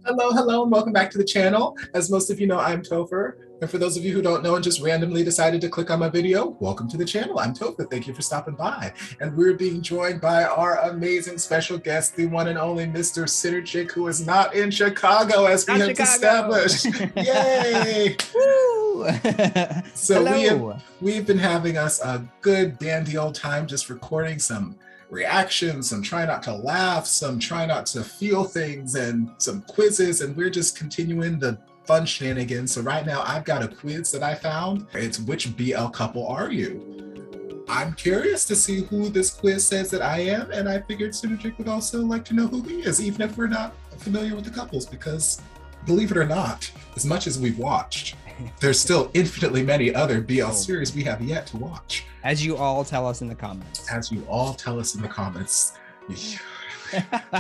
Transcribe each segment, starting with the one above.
Hello, hello, and welcome back to the channel. As most of you know, I'm Topher. And for those of you who don't know and just randomly decided to click on my video, welcome to the channel. I'm Topher. Thank you for stopping by. And we're being joined by our amazing special guest, the one and only Mr. Synergic, who is not in Chicago, as we have established. Yay! Woo! So we've been having us a good dandy old time just recording some reactions, some try not to laugh, some try not to feel things, and some quizzes, and we're just continuing the fun shenanigans. So right now I've got a quiz that I found. It's which BL couple are you? I'm curious to see who this quiz says that I am, and I figured Synergic would also like to know who he is, even if we're not familiar with the couples, because believe it or not, as much as we've watched, there's still infinitely many other BL series we have yet to watch. As you all tell us in the comments. As you all tell us in the comments.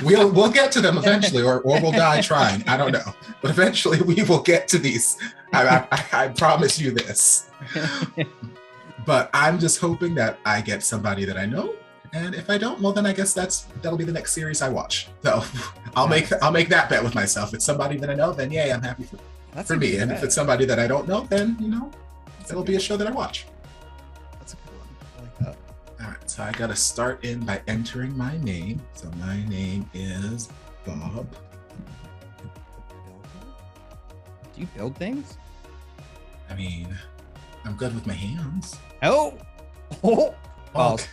We'll get to them eventually, or we'll die trying. I don't know. But eventually we will get to these. I promise you this. But I'm just hoping that I get somebody that I know. And if I don't, well, then I guess that'll be the next series I watch. So I'll make that bet with myself. If it's somebody that I know, then yay, I'm happy for me. And if it's somebody that I don't know, then, you know, it'll be a show that I watch. That's a good one. I like that. All right, so I got to start in by entering my name. So my name is Bob. Do you build things? I mean, I'm good with my hands. Oh! Balls.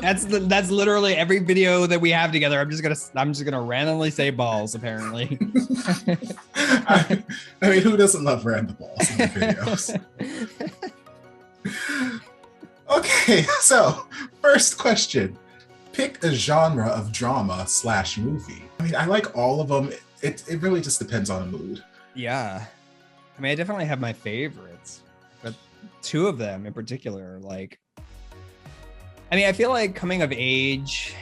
That's literally every video that we have together. I'm just gonna randomly say balls, apparently. I mean, who doesn't love random balls in the videos? Okay, so first question. Pick a genre of drama / movie. I mean, I like all of them. It really just depends on the mood. Yeah. I mean, I definitely have my favorites, but two of them in particular are like, I mean, I feel like coming of age,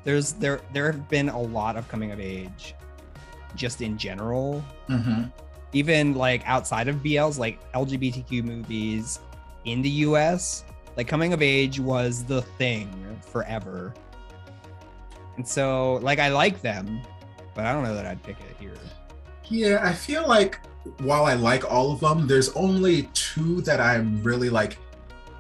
there have been a lot of coming of age just in general. Mm-hmm. Even like outside of BLs, like LGBTQ movies in the US, like coming of age was the thing forever. And so like, I like them, but I don't know that I'd pick it here. Yeah, I feel like while I like all of them, there's only two that I'm really like,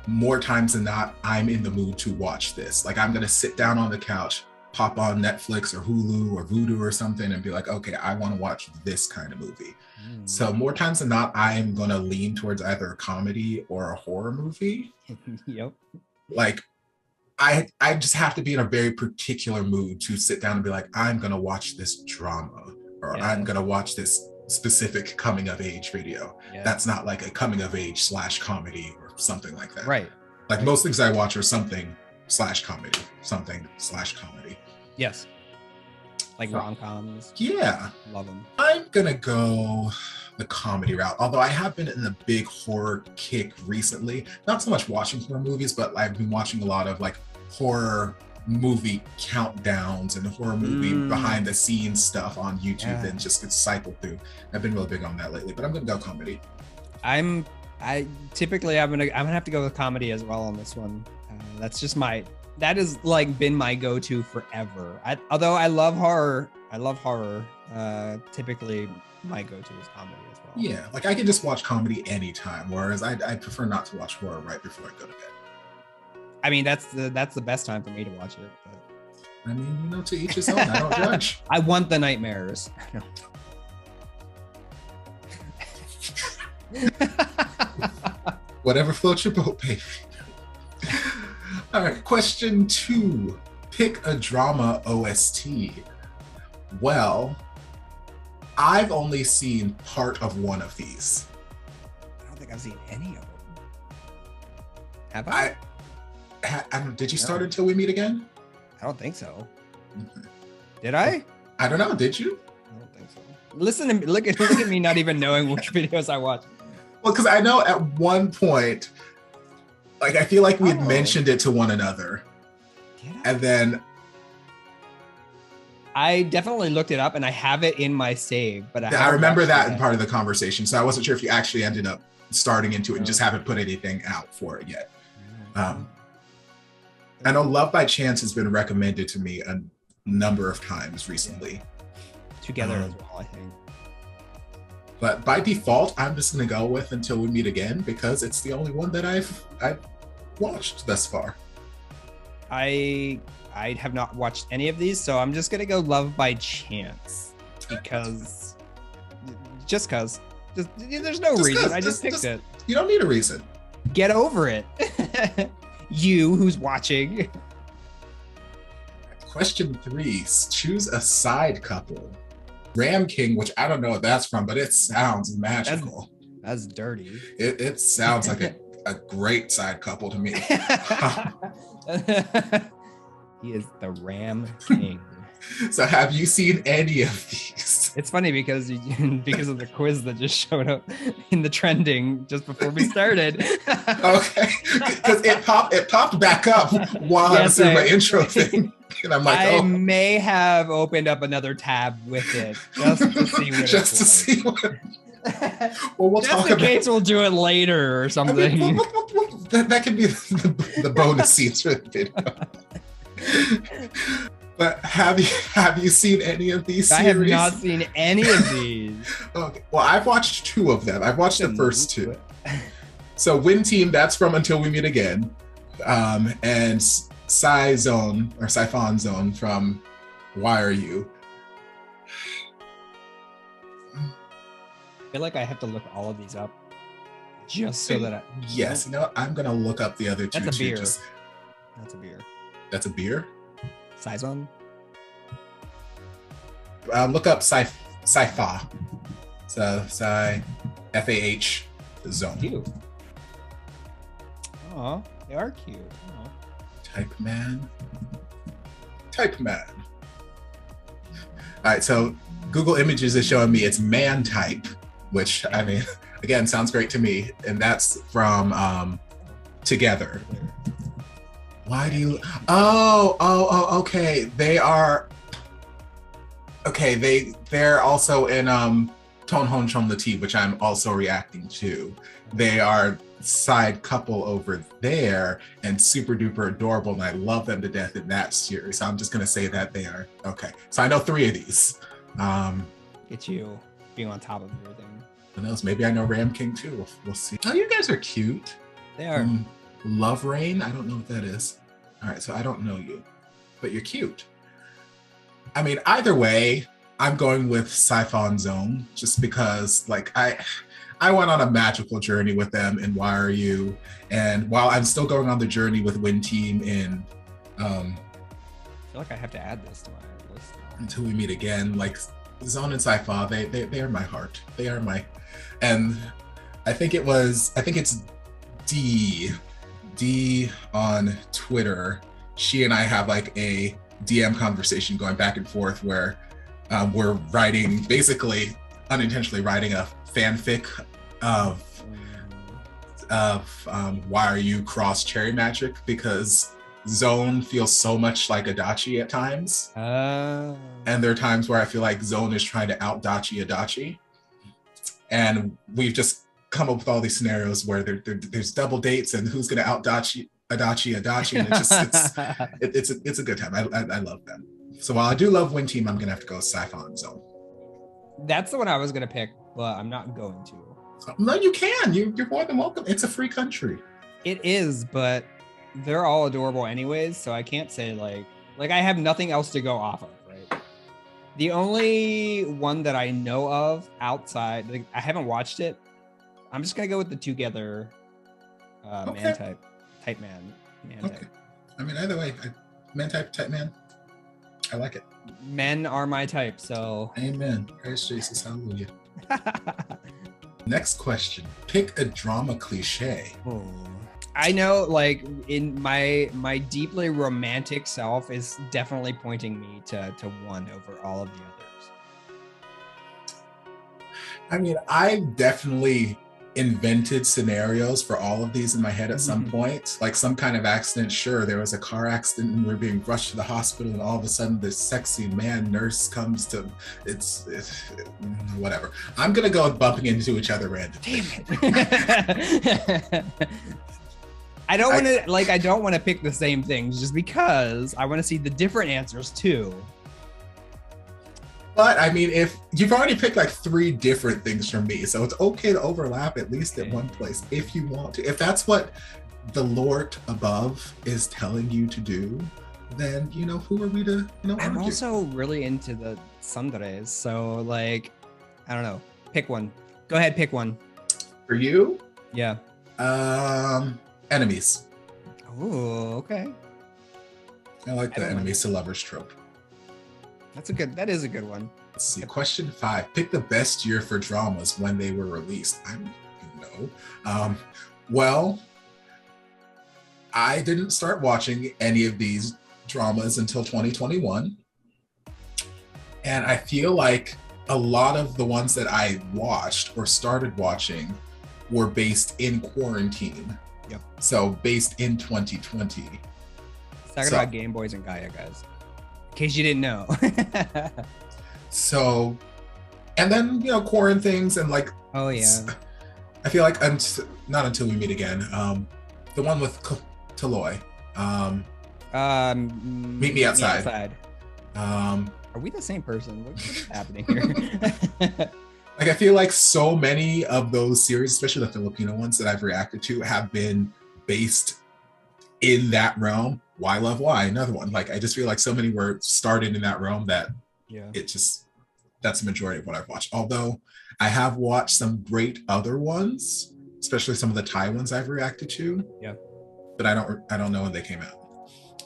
more times than not, I'm in the mood to watch this. Like, I'm gonna sit down on the couch, pop on Netflix or Hulu or Vudu or something and be like, okay, I wanna watch this kind of movie. So more times than not, I'm gonna lean towards either a comedy or a horror movie. Yep. Like, I just have to be in a very particular mood to sit down and be like, I'm gonna watch this drama, or I'm gonna watch this specific coming of age video. That's not like a coming of age / comedy or something like that. Right. Like most things I watch are something / comedy, something / comedy. Yes. Like rom-coms. Yeah. Love them. I'm gonna go the comedy route, although I have been in a big horror kick recently. Not so much watching horror movies, but I've been watching a lot of like horror movie countdowns and horror movie behind the scenes stuff on YouTube and just get cycled through. I've been really big on that lately, but I'm gonna go comedy. I'm gonna have to go with comedy as well on this one. That's just that has like been my go-to forever. Although I love horror, typically my go-to is comedy as well. Yeah, like I can just watch comedy anytime, whereas I prefer not to watch horror right before I go to bed. I mean, that's the best time for me to watch it. But... I mean, you know, to each his own. I don't judge. I want the nightmares. Whatever floats your boat, baby. All right, question 2. Pick a drama OST. Well, I've only seen part of one of these. I don't think I've seen any of them. Have I? Did you start Until We Meet Again? I don't think so. Okay. Did I? I don't know. Did you? I don't think so. Listen to me. Look at me not even knowing which videos I watch. Well, because I know at one point, like I feel like we had mentioned it to one another. Did I? And then I definitely looked it up and I have it in my save, but I remember that in part of the conversation. So I wasn't sure if you actually ended up starting into it and just haven't put anything out for it yet. I know Love by Chance has been recommended to me number of times recently. Together as well, I think. But by default, I'm just gonna go with Until We Meet Again because it's the only one that I've watched thus far. I have not watched any of these, so I'm just gonna go Love by Chance because there's no reason. I just picked it. You don't need a reason. Get over it. You who's watching. Question 3, choose a side couple. Ram King, which I don't know what that's from, but it sounds magical. That's dirty. It sounds like a great side couple to me. He is the Ram King. So have you seen any of these? It's funny because of the quiz that just showed up in the trending just before we started. Okay, because it popped back up while I was doing my intro thing. And I'm like, I may have opened up another tab with it just to see what just to see what. Well, we'll just talk in about. case we'll do it later or something. I mean, that can be the bonus scenes for the video. But have you seen any of these series? I have not seen any of these. Okay. Well, I've watched 2 of them. I've watched the first 2. So Win Team, that's from Until We Meet Again. And Siphon Zone from Why Are You? I feel like I have to look all of these up just so that Yes, you know what? I'm gonna look up the other 2 That's a beer. too. That's a beer. That's a beer? Saison? Look up Sci-Fa. So F-A-H Zone. Cute. Oh, they are cute. Aw. Type man. All right, so Google Images is showing me it's man type, which I mean, again, sounds great to me. And that's from Together. Why do you? Oh, okay. They're also in Tonhon Chon Lati, which I'm also reacting to. They are side couple over there and super duper adorable, and I love them to death in that series. So I'm just gonna say that they are okay. So I know 3 of these. Get you being on top of everything. Who knows? Maybe I know Ram King too. We'll see. Oh, you guys are cute. They are. Love Rain? I don't know what that is. All right, so I don't know you, but you're cute. I mean, either way, I'm going with Siphon Zone just because, like, I went on a magical journey with them in Why Are You? And while I'm still going on the journey with Win Team in I feel like I have to add this to my list. Until We Meet Again, like Zone and Sci-Fi, they are my heart. They are my, and I think it's D on Twitter. She and I have like a DM conversation going back and forth where we're writing, basically unintentionally writing a fanfic of Why Are You cross Cherry Magic, because Zone feels so much like Adachi at times. And there are times where I feel like Zone is trying to out Adachi. And we've just come up with all these scenarios where there's double dates and who's going to out Adachi. And it's a good time. I love them. So while I do love Win Team, I'm going to have to go Siphon Zone. That's the one I was going to pick, but I'm not going to. No, you can. You're more than welcome. It's a free country. It is, but they're all adorable anyways, so I can't say like I have nothing else to go off of, right? The only one that I know of outside, like I haven't watched it. I'm just gonna go with the Together man type man Okay. type. I mean, either way, man type man. I like it. Men are my type, so. Amen. Praise Jesus. Hallelujah. Next question. Pick a drama cliche. Oh. I know, like, in my deeply romantic self is definitely pointing me to one over all of the others. I mean, I definitely invented scenarios for all of these in my head at some point, like some kind of accident. Sure, there was a car accident and we're being rushed to the hospital, and all of a sudden this sexy man nurse comes to it's whatever. I'm gonna go with bumping into each other randomly. Damn it. I don't want to pick the same things just because I want to see the different answers too. But I mean, if you've already picked like 3 different things from me, so it's okay to overlap at least at one place if you want to. If that's what the Lord above is telling you to do, then who are we to I'm argue? also really into the sundaes, so like, I don't know. Pick one. Go ahead, pick one. For you? Yeah. Enemies. Oh, okay. I like the enemies to lovers trope. That is a good one. Let's see. Question 5. Pick the best year for dramas when they were released. I don't know. Well, I didn't start watching any of these dramas until 2021. And I feel like a lot of the ones that I watched or started watching were based in quarantine. Yep. So based in 2020. Talking about Game Boys and Gaia, guys. In case you didn't know. So, and then, quarantine things and like, oh yeah. I feel like not until we meet again. The one with Taloy. Meet Me Outside. Are we the same person? What is happening here? Like, I feel like so many of those series, especially the Filipino ones that I've reacted to, have been based in that realm. Why Love Why? Another one. Like, I just feel like so many were started in that realm that that's the majority of what I've watched. Although I have watched some great other ones, especially some of the Thai ones I've reacted to. Yeah. But I don't know when they came out.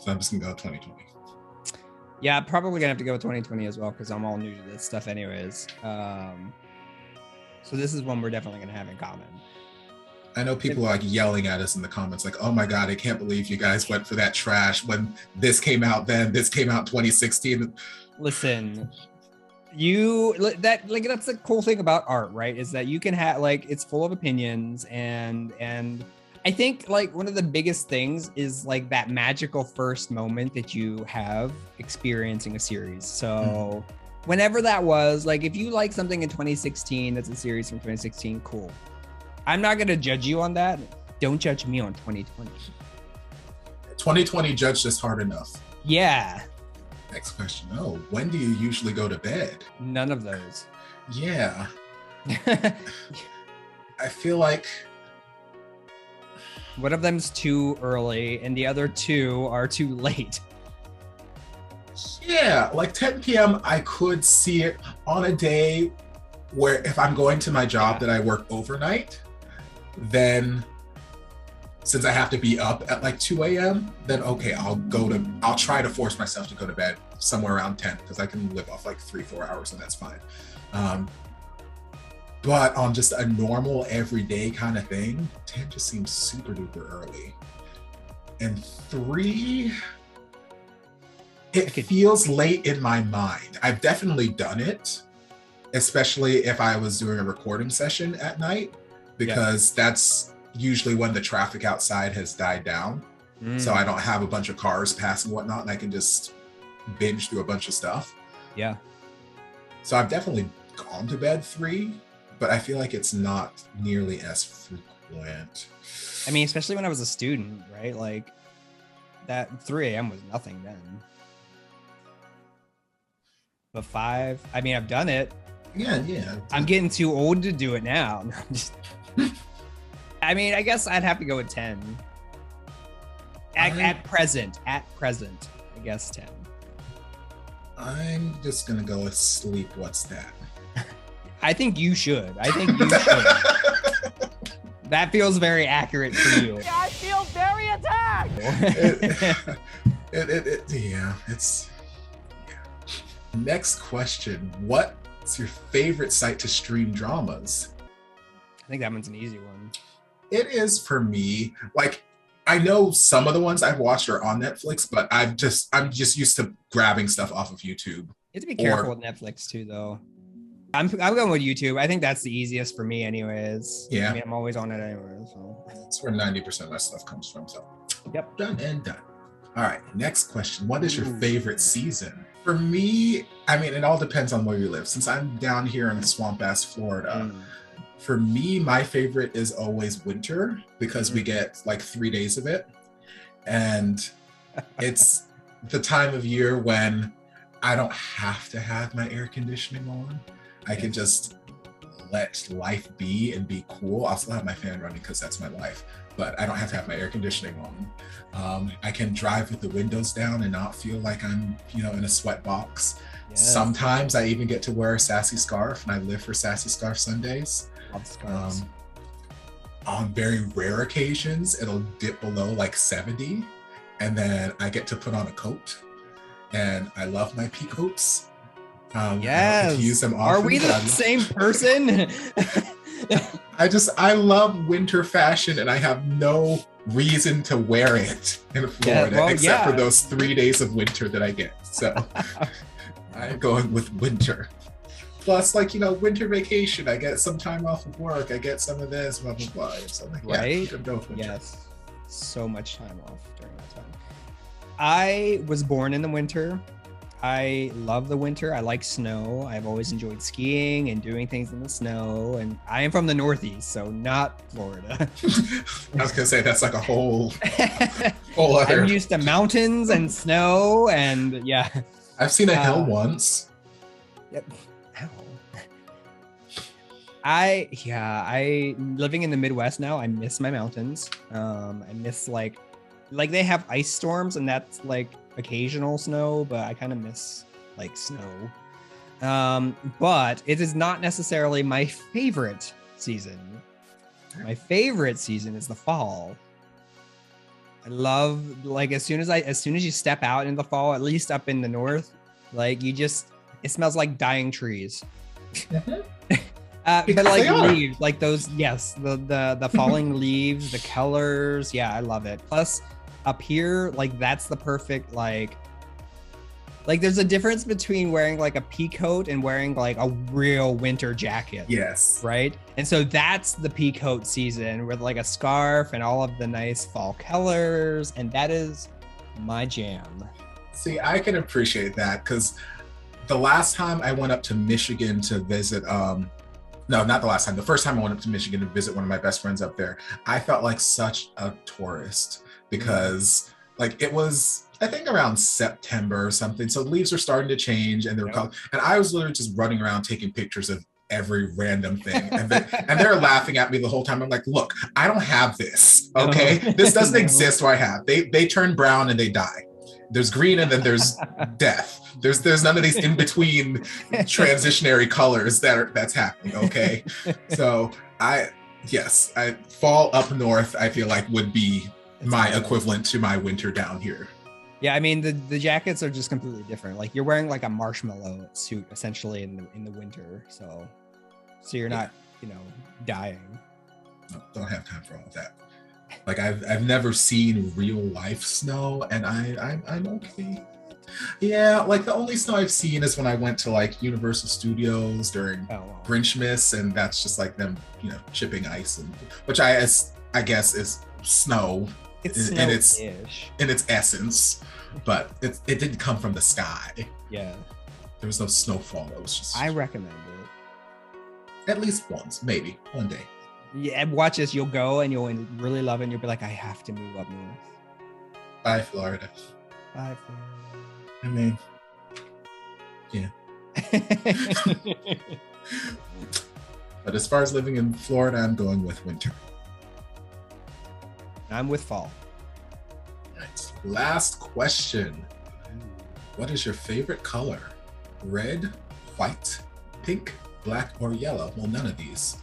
So I'm just gonna go 2020. Yeah, probably gonna have to go with 2020 as well because I'm all new to this stuff anyways. So this is one we're definitely gonna have in common. I know people are like yelling at us in the comments like, oh my God, I can't believe you guys went for that trash when this came out then, this came out 2016. Listen, that's the cool thing about art, right? Is that you can have like, it's full of opinions and I think like one of the biggest things is like that magical first moment that you have experiencing a series. So whenever that was, like if you like something in 2016, that's a series from 2016, cool. I'm not going to judge you on that. Don't judge me on 2020. 2020 judged us hard enough. Yeah. Next question. Oh, when do you usually go to bed? None of those. Yeah. I feel like one of them's too early and the other 2 are too late. Yeah, like 10 p.m. I could see it on a day where if I'm going to my job that I work overnight, then since I have to be up at like 2 a.m., then okay, I'll try to force myself to go to bed somewhere around 10 because I can live off like 3-4 hours and that's fine. But on just a normal everyday kind of thing, 10 just seems super duper early. And 3, it feels late in my mind. I've definitely done it, especially if I was doing a recording session at night, because that's usually when the traffic outside has died down. So I don't have a bunch of cars passing and whatnot, and I can just binge through a bunch of stuff. Yeah. So I've definitely gone to bed 3, but I feel like it's not nearly as frequent. I mean, especially when I was a student, right? Like that 3 a.m. was nothing then. But 5, I mean, I've done it. Yeah. I'm getting too old to do it now. I mean, I guess I'd have to go with 10. At present, I guess 10. I'm just gonna go with sleep. What's that? I think you should. That feels very accurate for you. Yeah, I feel very attacked. It's. Next question. What's your favorite site to stream dramas? I think that one's an easy one. It is for me. Like, I know some of the ones I've watched are on Netflix, but I'm just used to grabbing stuff off of YouTube. You have to be careful with Netflix too, though. I'm going with YouTube. I think that's the easiest for me anyways. Yeah. I mean, I'm always on it anyway. So that's where 90% of my stuff comes from. So yep. Done and done. All right, next question. What is your favorite season? For me, I mean, it all depends on where you live. Since I'm down here in swamp-ass Florida, for me, my favorite is always winter because we get like 3 days of it. And it's the time of year when I don't have to have my air conditioning on. I can just let life be and be cool. I'll still have my fan running because that's my life, but I don't have to have my air conditioning on. I can drive with the windows down and not feel like I'm, in a sweat box. Yes. Sometimes I even get to wear a sassy scarf, and I live for sassy scarf Sundays. On very rare occasions, it'll dip below like 70, and then I get to put on a coat. And I love my pea coats. Yes. I don't get to use them often. Are we the same person? I love winter fashion, and I have no reason to wear it in Florida except for those 3 days of winter that I get. So I'm going with winter. Plus, winter vacation, I get some time off of work. I get some of this, blah, blah, blah. So right? Yes. So much time off during that time. I was born in the winter. I love the winter. I like snow. I've always enjoyed skiing and doing things in the snow. And I am from the Northeast, so not Florida. I was gonna say that's like a whole other. I'm used to mountains and snow, and yeah. I've seen a hill once. Yep. I living in the Midwest now. I miss my mountains. I miss like they have ice storms, and that's like occasional snow, but I kind of miss like snow. But it is not necessarily my favorite season. My favorite season is the fall. I love as soon as you step out in the fall, at least up in the north, it smells like dying trees. But like leaves, like those, yes, the falling leaves, the colors, yeah, I love it. Plus, up here, that's the perfect like there's a difference between wearing like a pea coat and wearing like a real winter jacket. Yes. Right. And so that's the pea coat season with like a scarf and all of the nice fall colors, and that is my jam. See, I can appreciate that because the last time I went up to Michigan to visit, no, not the last time. The first time I went up to Michigan to visit one of my best friends up there, I felt like such a tourist because it was, I think, around September or something. So leaves are starting to change, and and I was literally just running around taking pictures of every random thing. And they're laughing at me the whole time. I'm like, look, I don't have this. Okay. This doesn't exist where I have. They turn brown and they die. There's green and then there's death. There's none of these in between transitionary colors that's happening. Okay. So I fall up north, I feel like would be my equivalent to my winter down here. Yeah, I mean the jackets are just completely different. Like you're wearing like a marshmallow suit essentially in the winter, so you're not dying. No, don't have time for all of that. Like I've never seen real life snow, and I'm okay. Yeah, like the only snow I've seen is when I went to like Universal Studios during Grinchmas, and that's just like them, chipping ice, and which I guess is snow. It's in its essence, but it didn't come from the sky. Yeah, there was no snowfall. It was just. I recommend it. At least once, maybe one day. Yeah, watch this. You'll go and you'll really love it. And you'll be like, I have to move up north. Bye, Florida. Bye, Florida. I mean, yeah. But as far as living in Florida, I'm going with winter. I'm with fall. Right. Last question. What is your favorite color? Red, white, pink, black, or yellow? Well, none of these.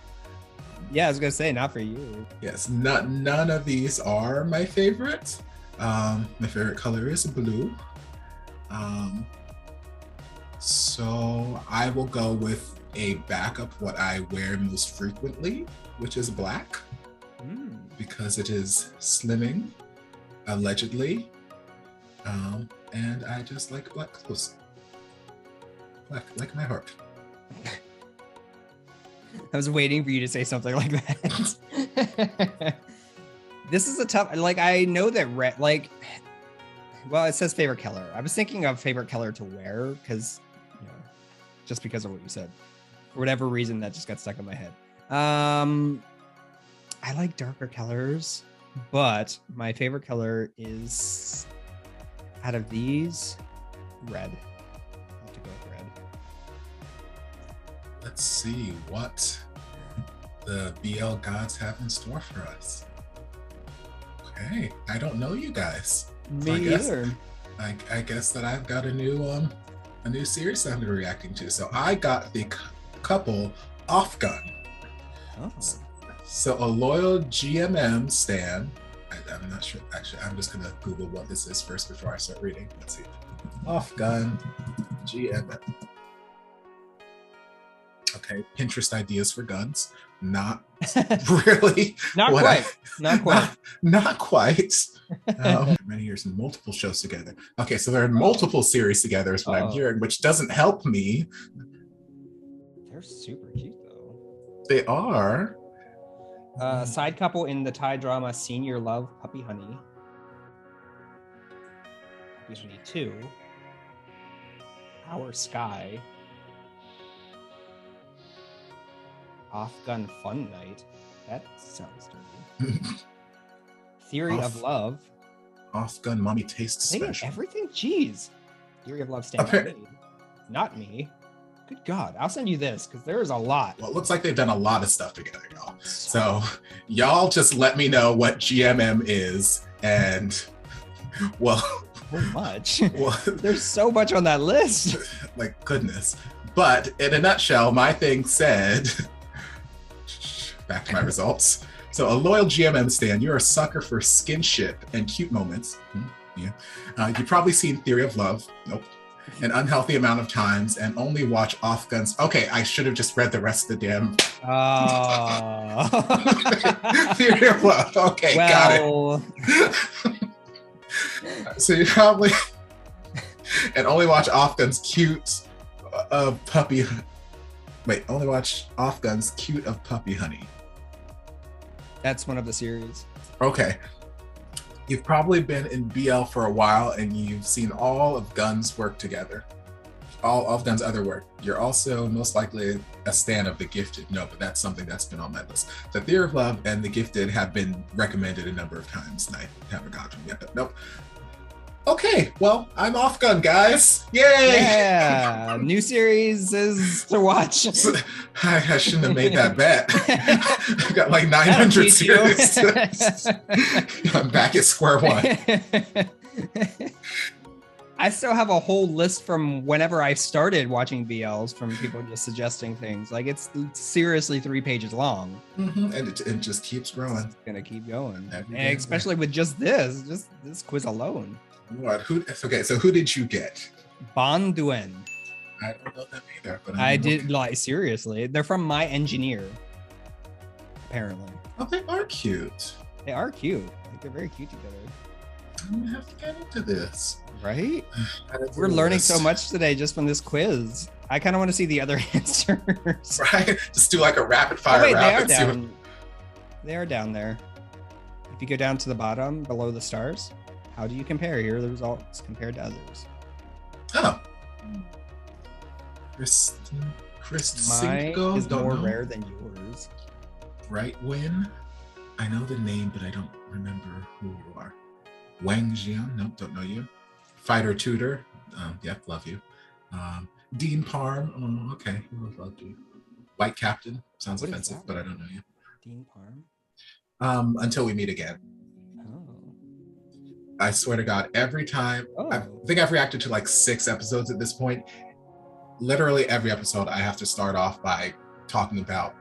Yeah, I was gonna say not for you. Yes, none of these are my favorite. My favorite color is blue. So I will go with a backup what I wear most frequently, which is black, because it is slimming, allegedly, and I just like black clothes. Black, like my heart. I was waiting for you to say something like that. This is a tough, I know that red, well, it says favorite color. I was thinking of favorite color to wear because, just because of what you said. For whatever reason, that just got stuck in my head. I like darker colors, but my favorite color is, out of these, red. to go with red. Let's see what the BL gods have in store for us. Okay, I don't know you guys. Me either. I guess that I've got a new series that I'm gonna be reacting to. So I got the couple Off Gun. Oh. So a loyal GMM stan. I'm not sure. Actually, I'm just gonna Google what this is first before I start reading. Let's see. Off Gun GMM. Okay, Pinterest ideas for guns. Not really. Not quite. Not quite. Many years and multiple shows together. Okay, so they're in multiple series together is what I'm hearing, which doesn't help me. They're super cute though. They are. Side couple in the Thai drama Senior Love Puppy Honey. Puppy Honey 2. Our Sky. Off Gun Fun Night. That sounds dirty. Theory of Love. Off Gun Mommy Taste Special. Everything? Jeez. Theory of Love stands out. Not me. Good God. I'll send you this because there's a lot. Well, it looks like they've done a lot of stuff together, y'all. So y'all just let me know what GMM is and well. So much. Well, there's so much on that list. Like goodness. But in a nutshell, my thing said, back to my results. So a loyal GMM stan, you're a sucker for skinship and cute moments. Yeah. You've probably seen Theory of Love. Nope. An unhealthy amount of times and only watch Off Guns. Okay, I should have just read the rest of the damn. Theory of Love. Okay, got it. So you probably and only watch Off Guns cute of puppy. Wait, only watch Off Guns cute of Puppy Honey. That's one of the series. Okay. You've probably been in BL for a while and you've seen all of Guns work together. All of Guns' other work. You're also most likely a stan of The Gifted. No, but that's something that's been on my list. The Theory of Love and The Gifted have been recommended a number of times and I haven't got them yet, but nope. Okay, well, I'm Off Gun, guys. Yay! Yeah, new series is to watch. I shouldn't have made that bet. I've got like 900 series. I'm back at square one. I still have a whole list from whenever I started watching BLs from people just suggesting things. Like it's seriously 3 pages long. Mm-hmm. And it just keeps growing. It's gonna keep going. And especially with just this quiz alone. What? Okay, so who did you get? Bon Duen. I don't know them either, but I did like seriously. They're from My Engineer, apparently. Oh, they are cute. They are cute. Like they're very cute together. I'm gonna have to get into this. Right? We're learning so much today just from this quiz. I kind of want to see the other answers. Right? Just do like a rapid fire. Oh, wait, they are down. They are down there. If you go down to the bottom below the stars. How do you compare? Here are the results compared to others. Oh. Mine is more rare than yours. Right Win? I know the name, but I don't remember who you are. Wang Jian? Nope, don't know you. Fighter Tutor? Yep, love you. Dean Parm? Oh, okay. Love you. White Captain? Sounds offensive, but I don't know you. Dean Parm? Until we meet again. I swear to God, every time, I think I've reacted to like 6 episodes at this point. Literally every episode, I have to start off by talking about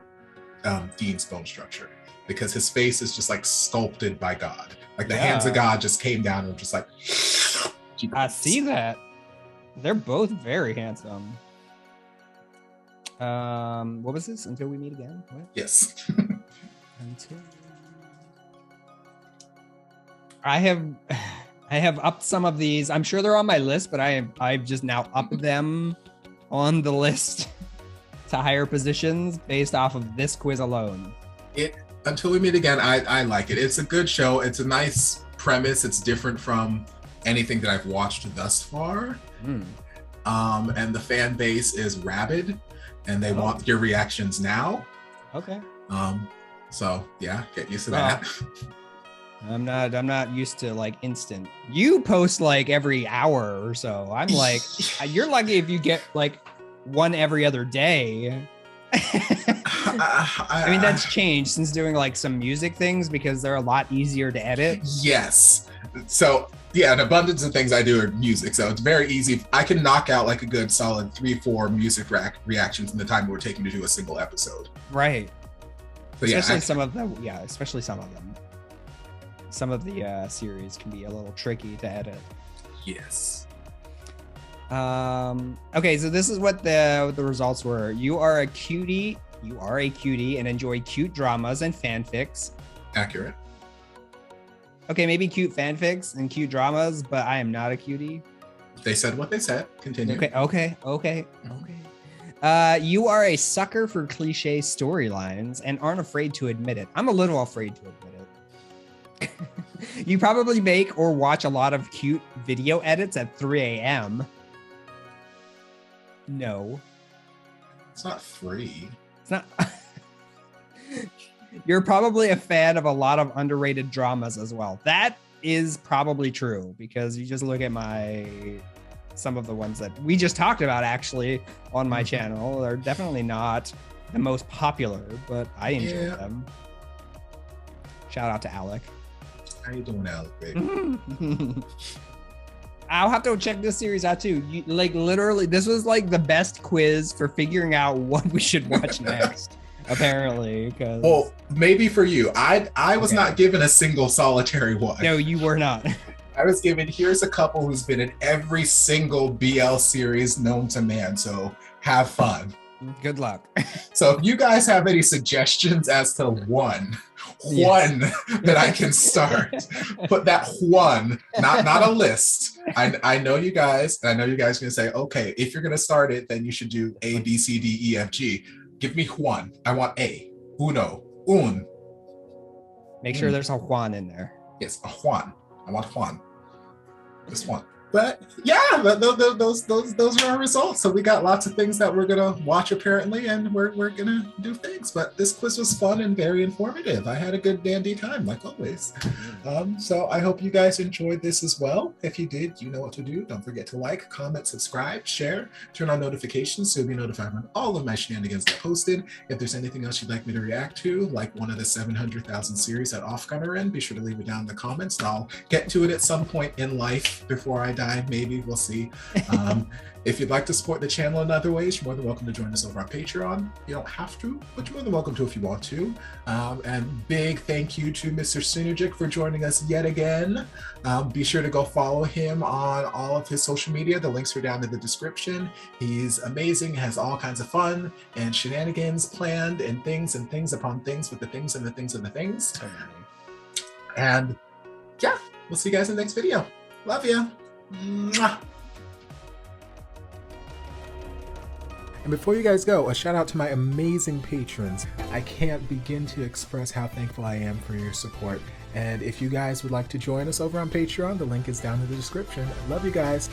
Dean's bone structure because his face is just like sculpted by God. Like the hands of God just came down and just like. I see that. They're both very handsome. What was this? Until we meet again? What? Yes. Until. I have upped some of these. I'm sure they're on my list, but I've just now upped them on the list to higher positions based off of this quiz alone. Until we meet again, I like it. It's a good show. It's a nice premise. It's different from anything that I've watched thus far. And the fan base is rabid and they want your reactions now. Okay. So yeah, get used to that. I'm not used to like instant. You post like every hour or so. I'm like, you're lucky if you get like one every other day. I mean, that's changed since doing like some music things because they're a lot easier to edit. Yes. So yeah, an abundance of things I do are music. So it's very easy. I can knock out like a good solid 3-4 music reactions in the time we're taking to do a single episode. Right. So especially some of them. Yeah, especially some of them. Some of the series can be a little tricky to edit. Yes. Okay, so this is what the results were. You are a cutie and enjoy cute dramas and fanfics. Accurate. Okay, maybe cute fanfics and cute dramas, but I am not a cutie. They said what they said. Continue. Okay. You are a sucker for cliche storylines and aren't afraid to admit it. I'm a little afraid to admit it. You probably make or watch a lot of cute video edits at 3 a.m. No. It's not free. It's not. You're probably a fan of a lot of underrated dramas as well. That is probably true because you just look at some of the ones that we just talked about actually on my channel. They're definitely not the most popular, but I enjoy them. Shout out to Alec. How you doing, Alec, baby? I'll have to check this series out too. Like literally, this was like the best quiz for figuring out what we should watch next. Apparently, because well, maybe for you, I was not given a single solitary one. No, you were not. I was given here's a couple who's been in every single BL series known to man. So have fun. Good luck. So if you guys have any suggestions as to one that I can start, put that one, not a list. I know you guys, and I know you guys are gonna say, okay, if you're gonna start it, then you should do A, B, C, D, E, F, G. Give me Juan. I want A. Uno. Un. Make sure there's a Juan in there. Yes, a Juan. I want Juan. This one. But yeah, those are our results. So we got lots of things that we're gonna watch apparently, and we're gonna do things. But this quiz was fun and very informative. I had a good dandy time, like always. So I hope you guys enjoyed this as well. If you did, you know what to do. Don't forget to like, comment, subscribe, share, turn on notifications so you'll be notified when all of my shenanigans get posted. If there's anything else you'd like me to react to, like one of the 700,000 series that Offgun are in, be sure to leave it down in the comments. And I'll get to it at some point in life before I die. Maybe we'll see. If you'd like to support the channel in other ways, you're more than welcome to join us over on Patreon. You don't have to, but you're more than welcome to if you want to. And big thank you to Mr. Synergic for joining us yet again. Be sure to go follow him on all of his social media. The links are down in the description. He's amazing, has all kinds of fun and shenanigans planned and things upon things with the things and the things and the things. And yeah, we'll see you guys in the next video. Love ya. Mwah. And before you guys go, a shout out to my amazing patrons. I can't begin to express how thankful I am for your support. And if you guys would like to join us over on Patreon, the link is down in the description. Love you guys.